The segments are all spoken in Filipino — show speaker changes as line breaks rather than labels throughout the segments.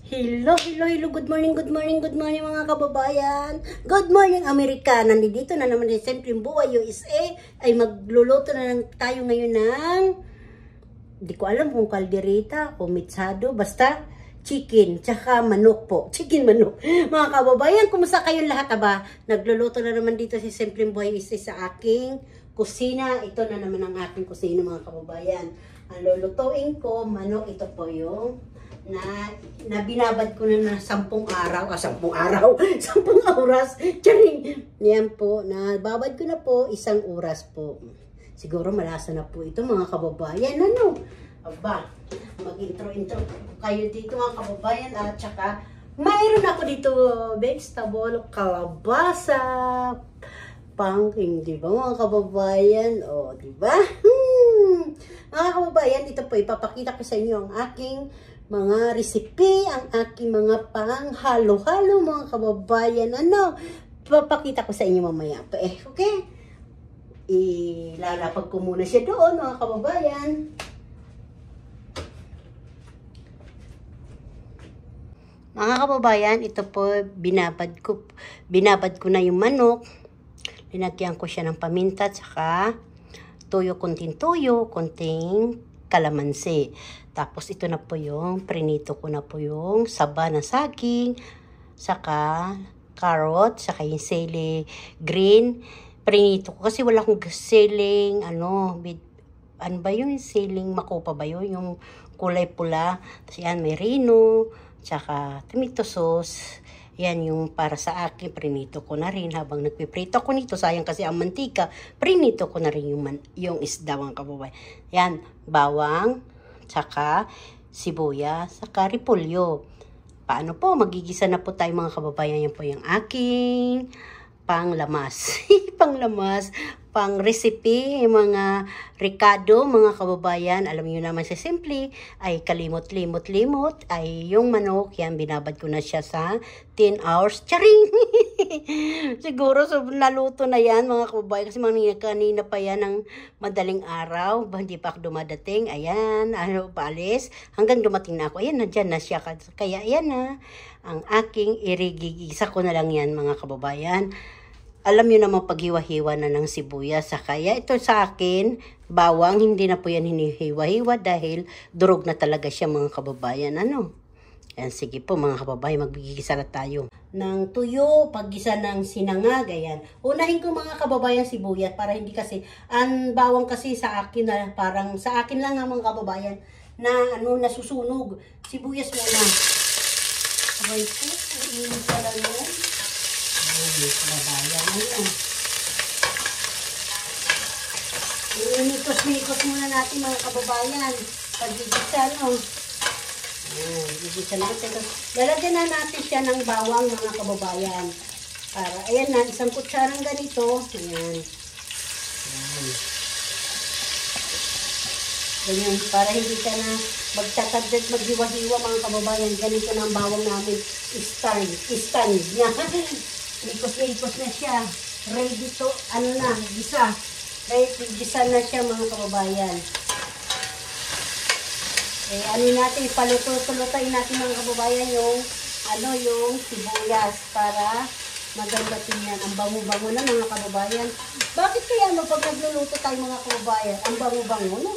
Hello, good morning mga kababayan. Good morning Amerika. Nandito na naman si Simpleng Buhay USA ay magluluto na lang tayo ngayon ng di ko alam kung kaldereta o mitsado, basta chicken, tsaka manok po. Chicken manok. Mga kababayan, kumusta kayong lahat ba? Nagluluto na naman dito si Simpleng Buhay USA sa aking kusina. Ito na naman ang aking kusina mga kababayan. Ang lulutuin ko, manok, ito po yung na binabad ko na 10 araw, 10 araw, 10 oras, charing, yan po, nababad ko na po 1 oras po. Siguro malasa na po ito mga kababayan, ano? Aba, mag-intro kayo dito mga kababayan, at saka, mayroon ako dito vegetable, kalabasa, pumpkin, di ba mga kababayan? O, di ba? Mga kababayan, ito po, ipapakita ko sa inyo ang aking mga recipe, ang aking mga pang-halo-halo mga kababayan. Ano? Papakita ko sa inyo mamaya. Okay? Ilalapag ko muna siya doon mga kababayan. Mga kababayan, ito po binabad ko na yung manok. Linagyan ko siya ng paminta, tsaka toyo, konting kalamansi. Tapos ito na po yung prinito ko na po yung saba na saging, saka carrot, saka yung sili green. Prinito ko kasi wala akong siling ano ba yung siling makopa ba yun? Yung kulay pula. Tapos yan, may rino, saka tomato sauce. Yan yung para sa akin, prinito ko na rin habang nagpiprito ko nito. Sayang kasi ang mantika, prinito ko na rin yung isda mga kababayan. Yan, bawang, tsaka sibuyas, tsaka repolyo. Paano po? Magigisa na po tayo mga kababayan. Yan po yung aking panglamas. Pang recipe, mga ricado, mga kababayan. Alam niyo naman si Simple, ay kalimot-limot, ay yung manok, yan, binabad ko na siya sa 10 hours. Charing! Siguro, so, naluto na yan, mga kababayan, kasi kanina pa yan ng madaling araw, hindi pa ako dumadating, ayan, paalis, hanggang dumating na ako, ayan, nandyan na siya, kaya ayan na, ang aking irigigisa ko na lang yan, mga kababayan. Alam nyo naman paghiwa-hiwa na ng sibuyas. Kaya ito sa akin, bawang, hindi na po yan hinihiwa-hiwa dahil durog na talaga siya mga kababayan. Ano? Yan, sige po mga kababayan, magbigisa na tayo ng tuyo, paggisa ng sinangag. Ayan. Unahin ko mga kababayan sibuyas para hindi kasi, ang bawang kasi sa akin na parang, sa akin lang mga kababayan na nasusunog. Sibuyas muna. Abay po, iinit pala nun. Inikos muna natin mga kababayan. Pag-gigisa, no? Gigisa natin. Lalagyan na natin siya ng bawang mga kababayan. Para, ayan na, 1 kutsarang ganito. Ayan. Ganyan, para hindi ka na magtatagdag, maghiwa-hiwa mga kababayan. Ganito na ang bawang namin. Stand niya. Ikos na siya. Ready to, gisa. Ready, gisa na siya mga kababayan. Natin, paluto-lutain natin mga kababayan yung sibuyas para maganda tingnan. Ang bango-bango na mga kababayan. Bakit kaya pag nagluluto tayo mga kababayan, ang bango-bango, no?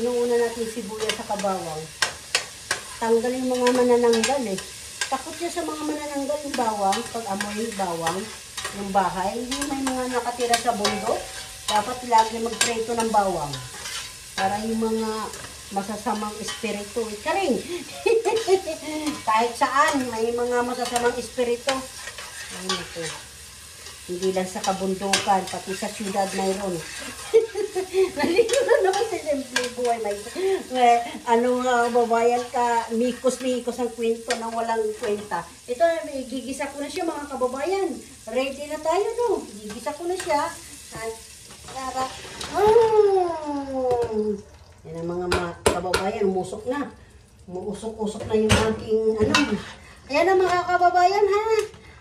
Inuuna natin yung sibuyas sa kabawang. Tanggalin mga manananggal Takot niya sa mga manananggal yung bawang, pag amoy bawang, yung bahay. Hindi may mga nakatira sa bundok. Dapat lagi magpreto ng bawang. Para yung mga masasamang espiritu. Karing! Kahit saan, may mga masasamang espiritu. Ayun ito. Hindi lang sa kabundukan, pati sa syudad mayroon. Nalito na naman si Simpleng Buhay. Babayan ka, mikos ang kwento ng walang kwenta. Ito, gigisa ko na siya mga kababayan. Ready na tayo, no? Gigisa ko na siya. At, yan ang mga kababayan, umusok na. Umuusok-usok na yung aking, Ayan na mga kababayan, ha?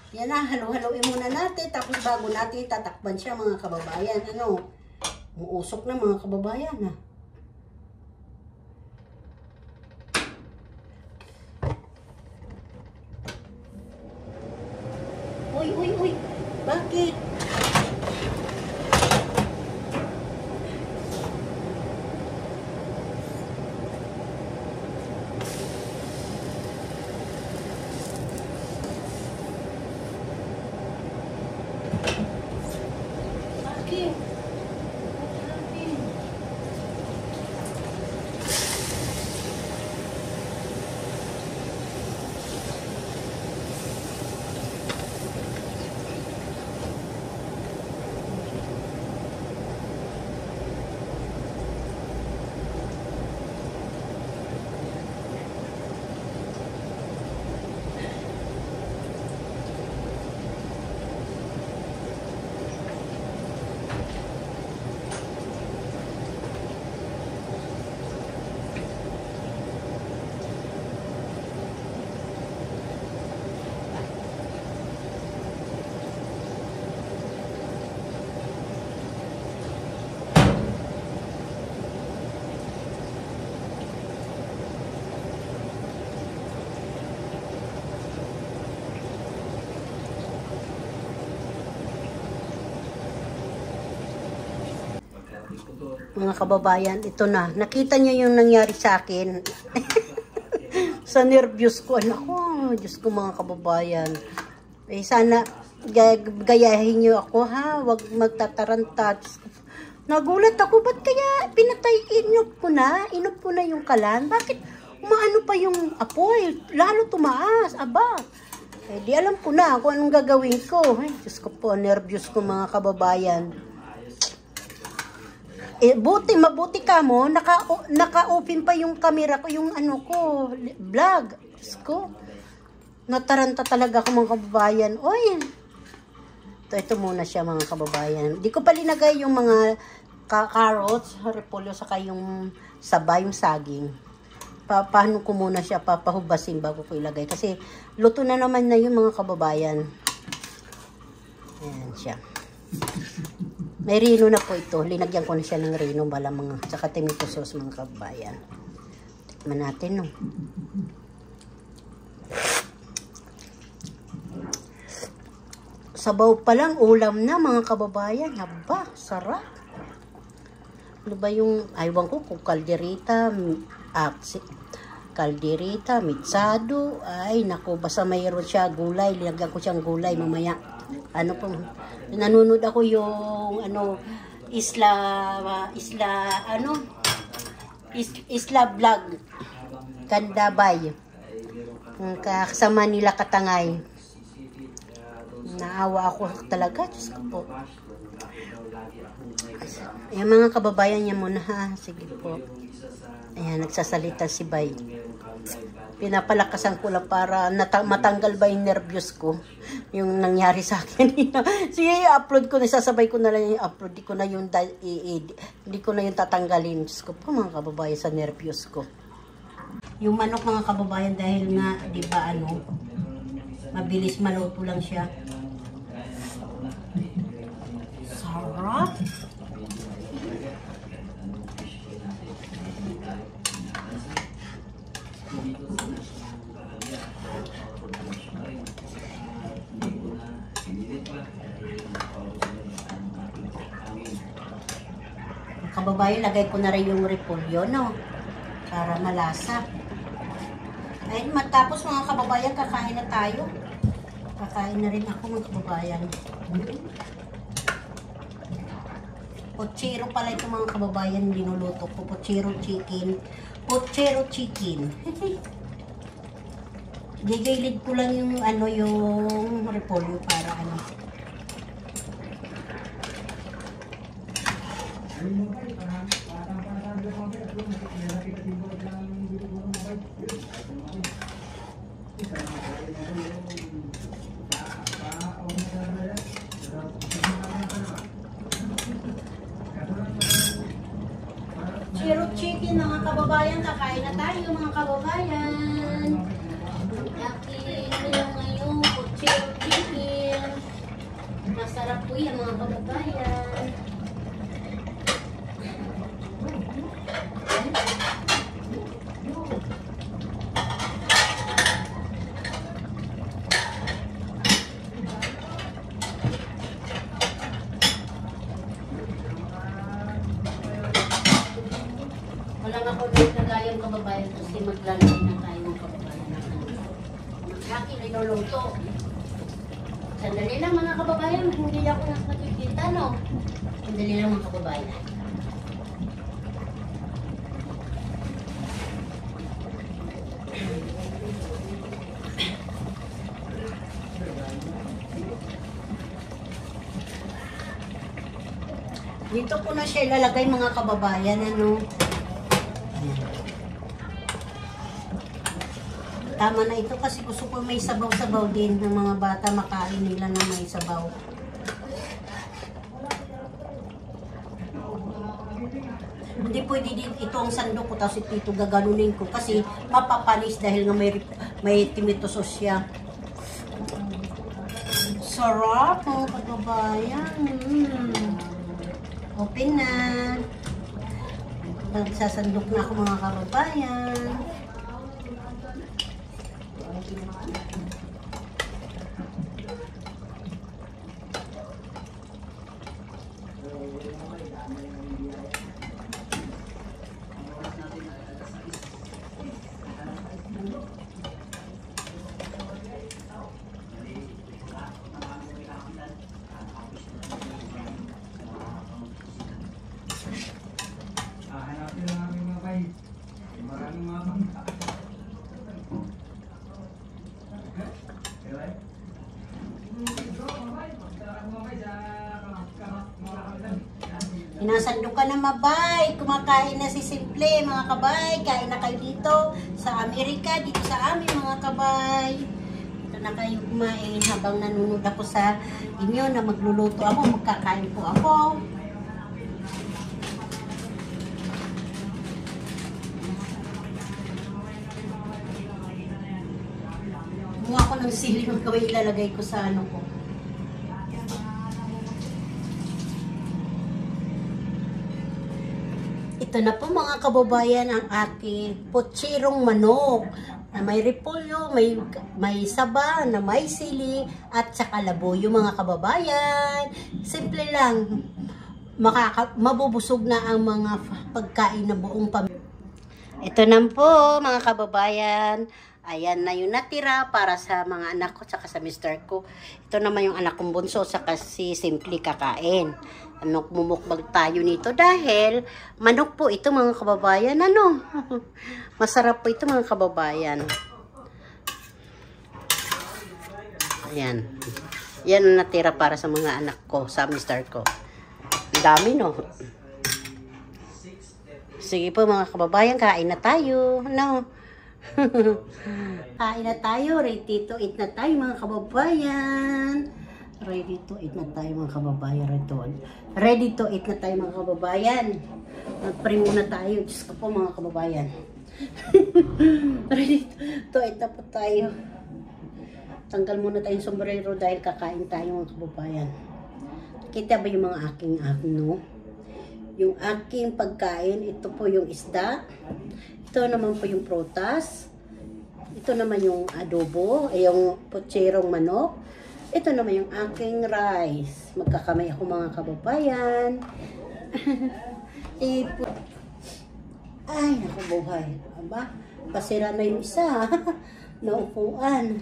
Yan na, halo-haloin muna natin. Tapos bago natin tatakpan siya mga kababayan. Umuusok na mga kababayan, ha? Uy, uy, uy. Bakit? Bakit? Mga kababayan, ito na. Nakita niyo yung nangyari sa akin. Sa nervyos ko. Ako, Diyos ko mga kababayan. Eh, sana gayahin niyo ako ha. Huwag magtataranta. Nagulat ako. Ba't kaya pinatay-inop ko na? Inop ko na yung kalan. Bakit umaano pa yung apoy? Lalo tumaas. Aba. Eh, di alam ko na kung anong gagawin ko. Ay, Diyos ko po. Nervyos ko mga kababayan. Eh, mabuti ka mo, naka-open pa yung camera ko, yung ano ko, vlog. Ko. Nataranta talaga ako mga kababayan. Oy, ito muna siya mga kababayan. Di ko pa linagay yung mga carrots, repolyo, saka yung saba, yung saging. Paano ko muna siya papahubasin bago ko ilagay. Kasi luto na naman na yung mga kababayan. Ayan siya. May rino na po ito. Linagyan ko na siya ng rino. Mga saka tomato sauce mga kabayan. Tikman natin, no. Sabaw pa lang, ulam na mga kababayan. Haba, sarap. Ano ba yung, aywan ko kung kalderita, mitsado. Ay, naku, basta mayroon siya gulay. Linagyan ko siyang gulay mamaya. Ano po, nanonood ako yung isla vlog Kandabay, kasama nila Katangay. Naawa ako talaga, Diyos ko po. Ayan mga kababayan niya muna ha, sige po. Ayan, nagsasalita si Bay. Pinapalakasan ko lang para matanggal ba yung nervyos ko. Yung nangyari sa akin. Sige, i-upload ko. Nasasabay ko na lang yung upload. Di ko na yung tatanggalin. Diyos ko po mga kababayan sa nervyos ko. Yung manok mga kababayan dahil nga, di ba mabilis maluto lang siya. Sarap. Kababayan, lagay ko na rin yung repolyo, no? Para malasa. Ayun, matapos mga kababayan, kakain na tayo. Kakain na rin ako mga kababayan. Pochero pala ito mga kababayan, linuluto ko. Pochero chicken. Pochero chicken. Gigilid ko lang yung yung repolyo para Pochero chicken mga kababayan, kakain na tayo mga kababayan. Akin lang ngayon, pochero chicken. Masarap po yan mga kababayan. aking niluluto. Sandali lang mga kababayan, hindi ako nakikita, no? Sandali lang mga kababayan. Dito ko na siya ilalagay mga kababayan, ano. Tama na ito kasi gusto ko may sabaw-sabaw din ng mga bata, makain nila na may sabaw. Hindi pwede din ito ang sandok ko tapos ito gaganunin ko kasi mapapanis dahil nga may tomato sauce siya. Sarap mga kababayan. Open na. Magsasandok na ako mga kababayan.
Hanapin lang namin mga kay. Maraming mga bangka.
Inasandok ka na mabay, kumakain na si Simple mga kabay, kain na kayo dito sa Amerika, dito sa amin mga kabay. Dito na kayo kumain habang nanonood ako sa inyo na magluluto ako, magkakain po ako. Kumuha ko ng sili mga kabay, ilalagay ko sa ano ko. Ito na po mga kababayan ang aking potsirong manok na may repolyo, may saba, na may sili at saka labuyo mga kababayan. Simple lang. Mabubusog na ang mga pagkain na buong pamilya. Ito na po mga kababayan. Ayan na yung natira para sa mga anak ko saka sa mister ko. Ito naman yung anak kong bunso saka si Simple kakain. Mumukbang tayo nito dahil manok po ito mga kababayan. Ano? Masarap po ito mga kababayan. Ayan. Yan ang natira para sa mga anak ko, sa mister ko. Ang dami no? Sige po mga kababayan, kain na tayo. No? Kain na tayo. Ready to eat na tayo mga kababayan. Ready to eat na tayo mga kababayan. Ready to eat na tayo mga kababayan. Mag-pray muna tayo. Diyos ko po mga kababayan. Ready to eat na po tayo. Tanggal muna tayong sombrero dahil kakain tayo mga kababayan. Kita ba yung mga aking no? Yung aking pagkain, ito po yung isda. Ito naman po yung prutas. Ito naman yung adobo, yung potsirong manok. Ito naman yung aking rice. Magkakamay ako mga kababayan. Ay, naku buhay. Aba, pasira na yung isa. Naupuan.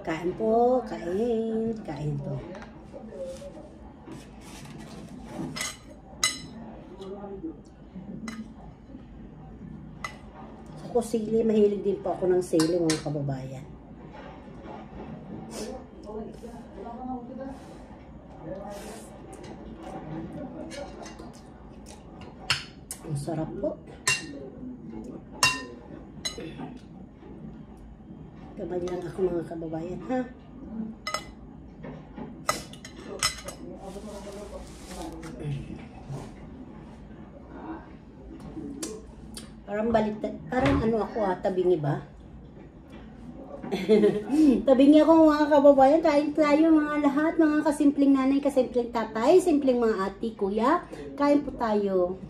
Kain po, kain. Kain po. Ako sili, mahilig din po ako ng sili mga kababayan. Ang sarap po. Kamay lang ako mga kababayan, ha? Parang ano ako tabingi ba? Tabingi ako mga kababayan, kain tayo mga lahat, mga kasimpleng nanay, kasimpleng tatay, simpleng mga ati, kuya, kain po tayo.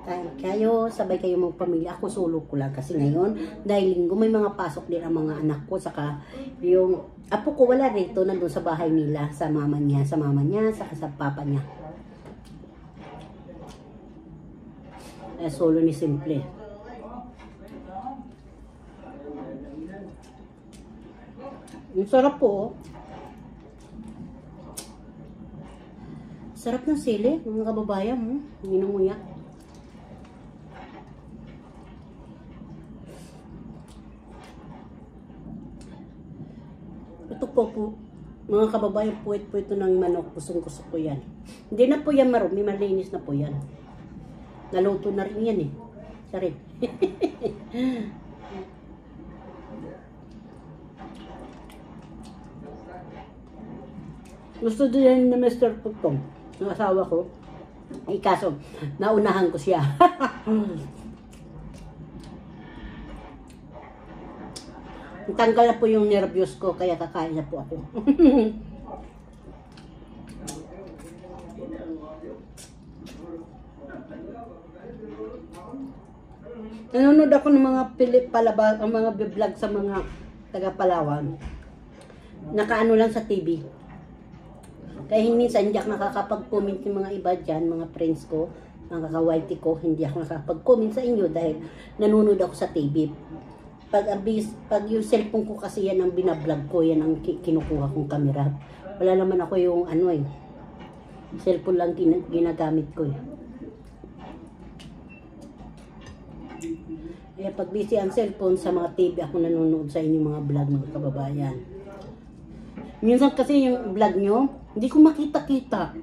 Kain kayo, sabay kayo magpamilya. Ako solo ko lang kasi ngayon, dahil linggo may mga pasok din ang mga anak ko, saka yung apo ko wala rito, nandun sa bahay nila, sa mama niya, saka sa papa niya. Solo ni Simple. Ang sarap po. Sarap ng sili, mga kababayan. Minunguya. Ito po, mga kababayan, po ito ng manok. Kusong-kuso ko yan. Hindi na po yan marumi, malinis na po yan. Naluto na rin yan eh. Sorry. Gusto din ni Mr. Putong, ng asawa ko. Kaso, naunahan ko siya. Tanggal na po yung nervyos ko, kaya kakain na po ako. Nanonood ako ng mga palabas, ang mga vlog sa mga taga-Palawan. Nakaano lang sa TV. Kaya minsan hindi ako nakakapag-comment yung mga iba dyan, mga friends ko, mga kakawaiti ko, hindi ako nakakapag-comment sa inyo dahil nanonood ako sa TV. Pag yung cellphone ko kasi yan ang binablog ko, yan ang kinukuha kong camera. Wala naman ako yung cellphone lang ginagamit ko eh. Kaya pag busy ang cellphone sa mga TV, ako nanonood sa inyong mga vlog, mga kababayan. Minsan kasi yung vlog nyo, hindi ko makita-kita.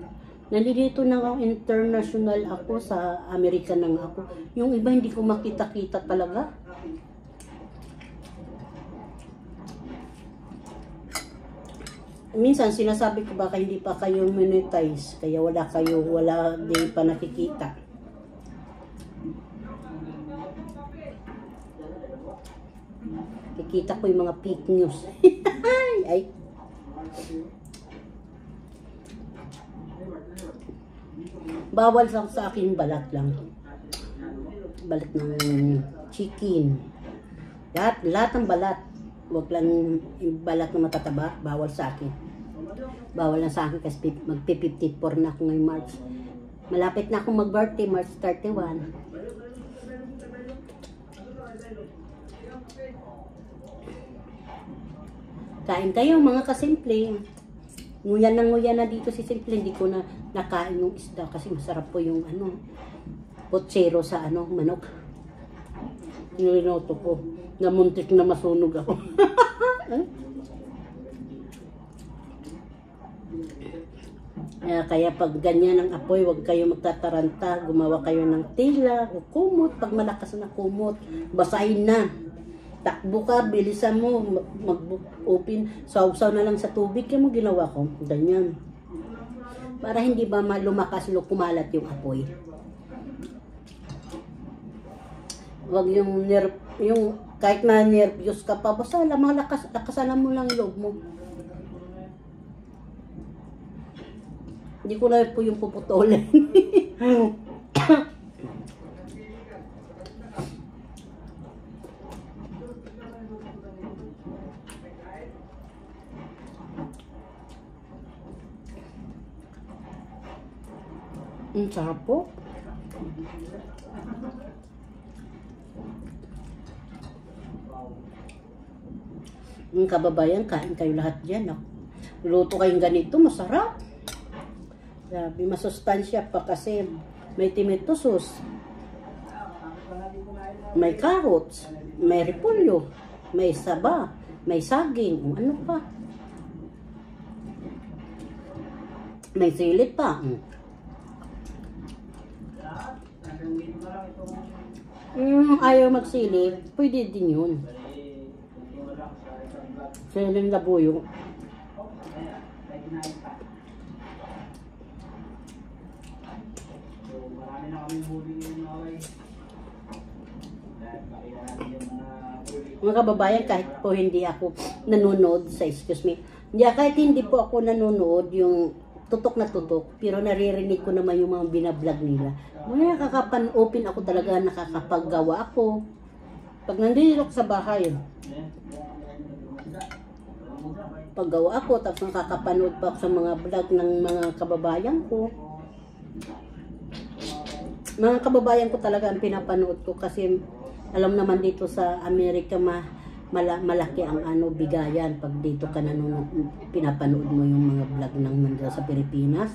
Nandito na ako, international ako, sa Amerika nang ako. Yung iba hindi ko makita-kita talaga. Minsan sinasabi ko baka hindi pa kayo monetize, kaya wala din pa nakikita. Kikita ko yung mga fake news. Ay. Bawal sa akin balat lang. Balat ng chicken. Lahat ng balat. Huwag lang yung balat na matataba. Bawal sa akin. Bawal lang sa akin kasi magpi-54 na ako ngayong March. Malapit na akong mag-birthday, March 31. Kain tayo mga kasimple. Nguyan na dito si Simple. Hindi ko na nakain yung isda kasi masarap po yung potsero sa manok. Nilinoto ko. Namuntik na masunog ako. Kaya pag ganyan ang apoy, huwag kayo magtataranta. Gumawa kayo ng tila o kumot. Pag malakas na kumot, basahin na. Takbo ka, bilisan mo, mag-open, sausaw na lang sa tubig, kaya mo ginawa ko, ganyan. Para hindi ba lumakas, kumalat yung apoy. Huwag yung kahit na nervyos ka pa, basta lakasan mo lang loob mo. Hindi ko na po yung puputulin. Sarap po. Mga kababayan, kain kayo lahat dyan. Luto kayong ganito, masarap. Sabi, masustansya pa kasi may tomato sauce, may carrots, may repolyo, may saba, may saging, ano pa. May silit pa. Ayaw magsili, pwede din yun. Siling labuyo. Mga kababayan, kahit po hindi ako nanonood kahit hindi po ako nanonood yung tutok na tutok, pero naririnig ko naman yung mga binablog nila. Open ako talaga, nakakapaggawa ako. Pag nandito ako sa bahay, paggawa ako, tapos nakakapanood pa ako sa mga vlog ng mga kababayan ko. Mga kababayan ko talaga ang pinapanood ko kasi alam naman dito sa Amerika malaki ang ano bigayan pag dito ka nanonood, pinapanood mo yung mga vlog ng Manila sa Pilipinas.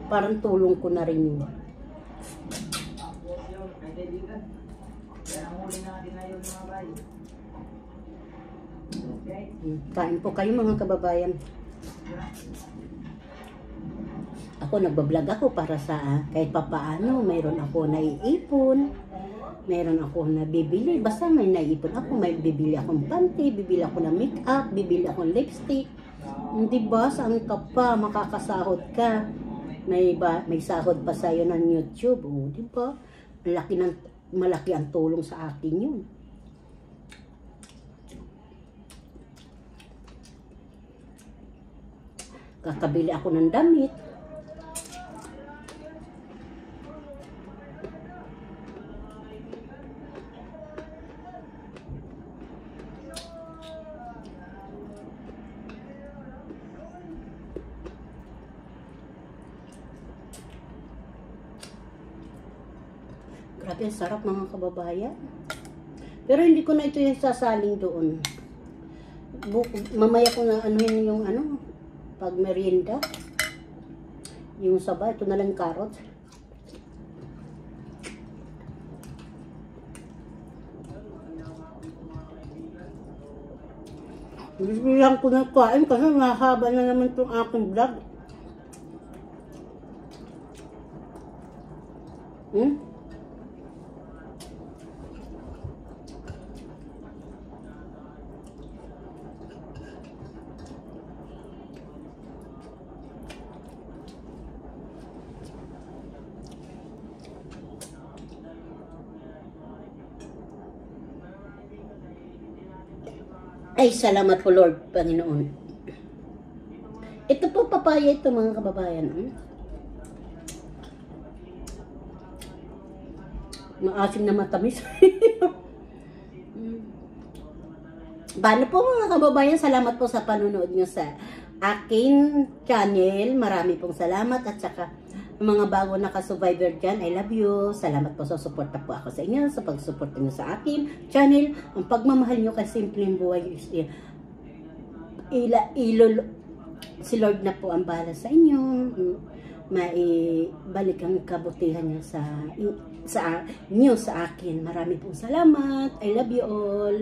Parang tulong ko na rin yun. Kain po kayo mga kababayan. Ako nagbablog ako para sa kahit papaano mayroon ako naiipon, mayroon ako na bibili, basta may naiipon ako, may bibili akong panty, bibili ako ng makeup, bibili akong lipstick. Hindi ba saan ka pa makakasahod ka? May sahod pa sa iyo ng YouTube, oh, di ba? Malaki ang tulong sa akin 'yun. Kakabili ako ng damit. Grabe, sarap mga kababayan. Pero hindi ko na ito yung sasaling doon. Mamaya ko na anuhin yung ano, pag merienda. Yung saba, ito na lang carrot. Bilang ko na kain kasi mahaba na naman itong aking vlog. Ay, salamat po Lord, Panginoon. Ito po, papaya ito mga kababayan. Maasim na matamis. Paano po mga kababayan, salamat po sa panonood nyo sa akin channel. Marami pong salamat at saka mga bago naka-survivor dyan, I love you. Salamat po sa suporta po ako sa inyo, sa pag-suporta nyo sa akin channel. Ang pagmamahal nyo kay Simpleng Buhay is si Lord na po ang bahala sa inyo. Maibalik ang kabutihan niya sa inyo sa akin. Marami pong salamat. I love you all.